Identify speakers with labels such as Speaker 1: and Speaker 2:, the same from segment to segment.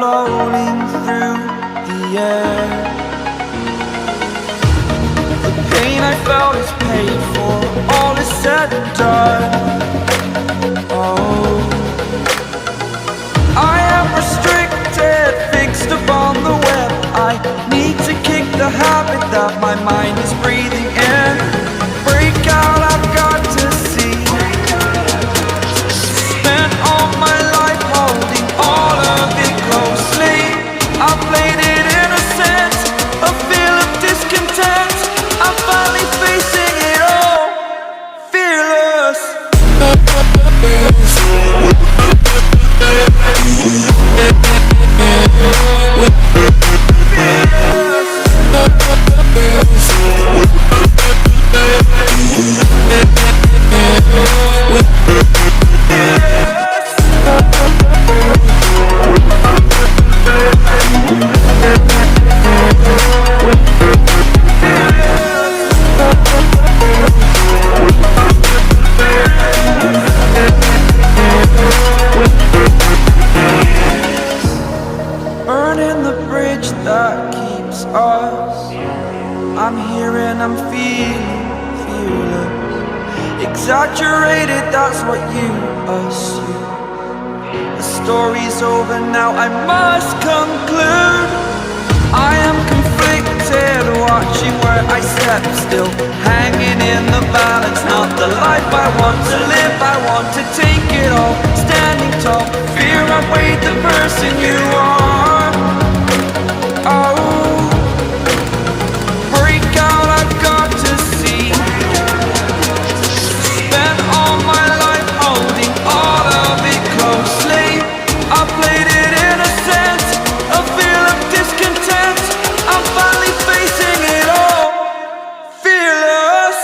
Speaker 1: floating through the air. The pain I felt is paid for, all is said and done. Oh, I am restricted, fixed upon the web. I need to kick the habit that my mind is breathing in. Break out, I've got to see. Spent all my life holding all of it closely. I played it innocent, a feel of discontent. I'm finally facing it all, fearless. Burning the bridge that keeps us. I'm here and I'm feeling fearless. Exaggerated, that's what you assume. The story's over now, I must conclude. I am conflicted, watching where I step still, hanging in the balance. Not the life I want to live, I want to take it all. Standing tall, fear I weighed the person you are. Oh, break out, I've got to see. Spent all my life holding all of it closely. I played it innocent, a feel of discontent. I'm finally facing it all, fearless.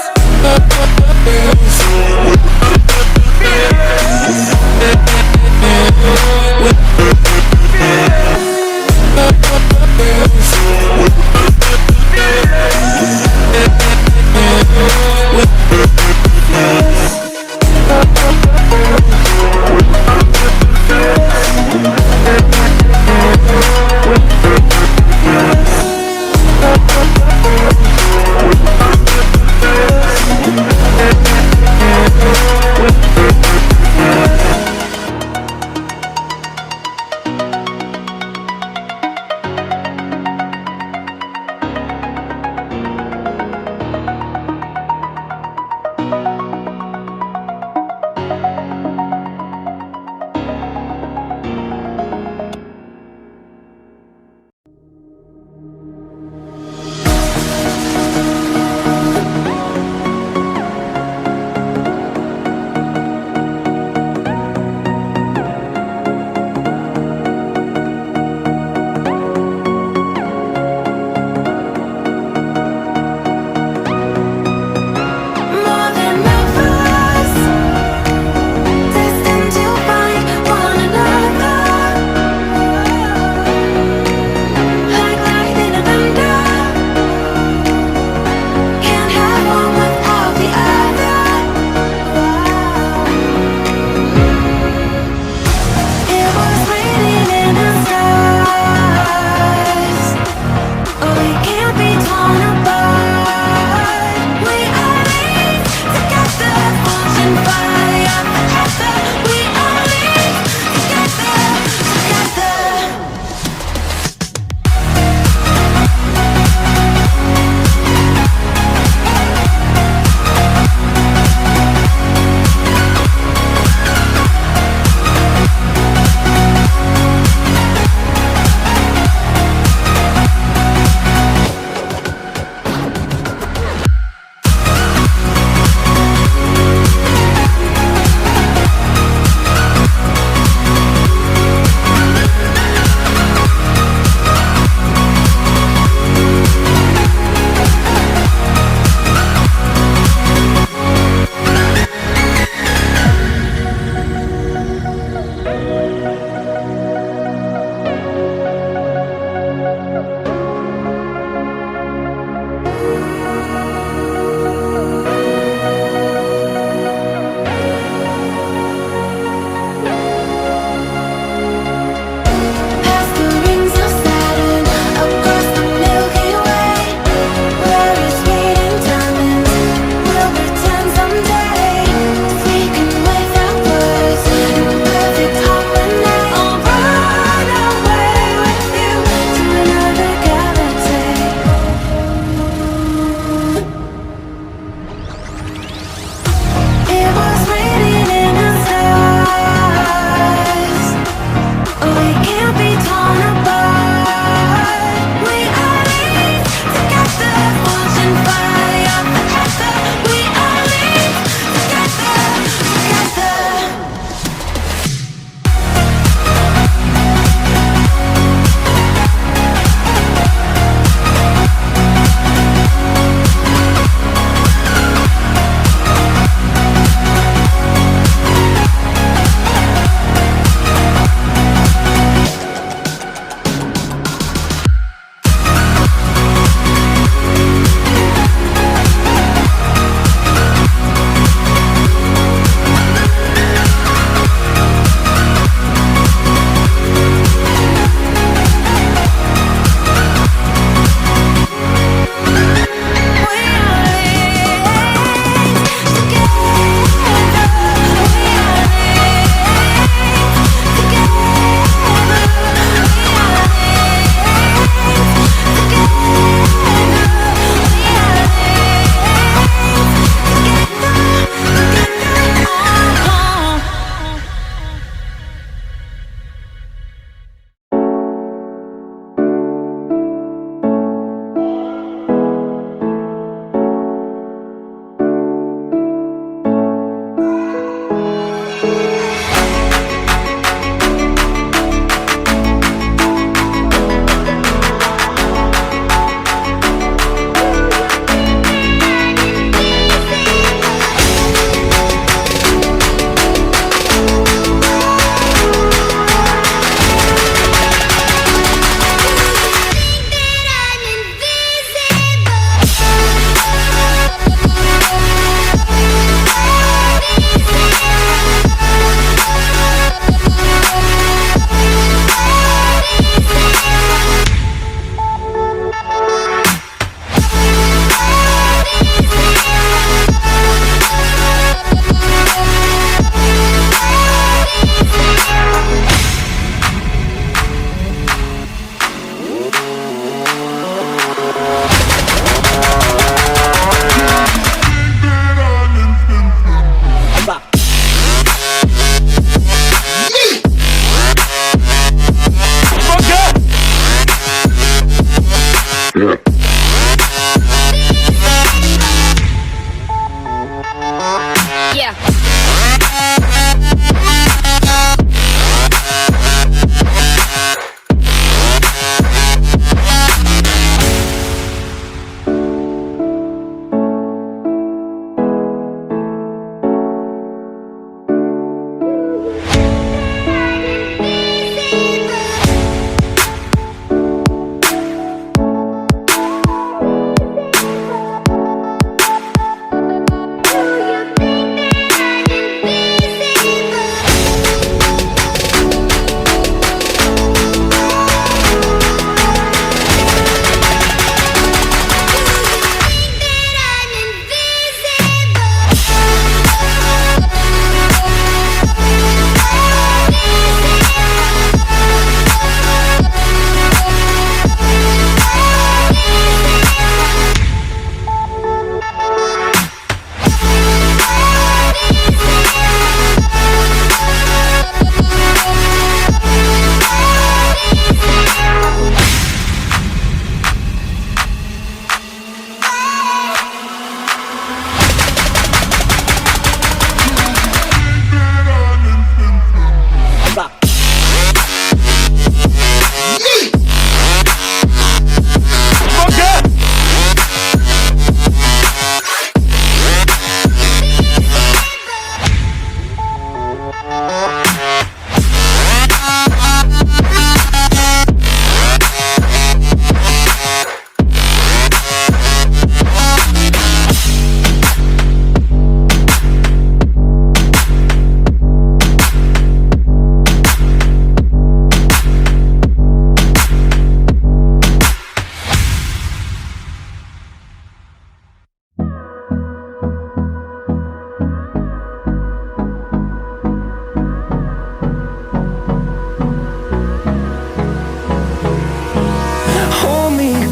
Speaker 2: Yeah.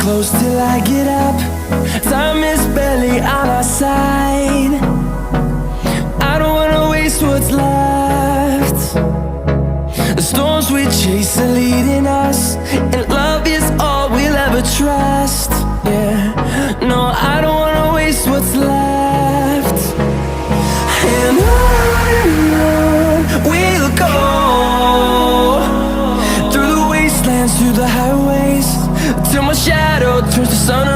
Speaker 1: Close till I get up. Time is barely on our side. I don't wanna waste what's left. The storms we chase are leading us, and love is all we'll ever trust. Yeah, no, I don't wanna waste what's left. And on we'll go, through the wastelands, through the highways, till my shadow turns to sun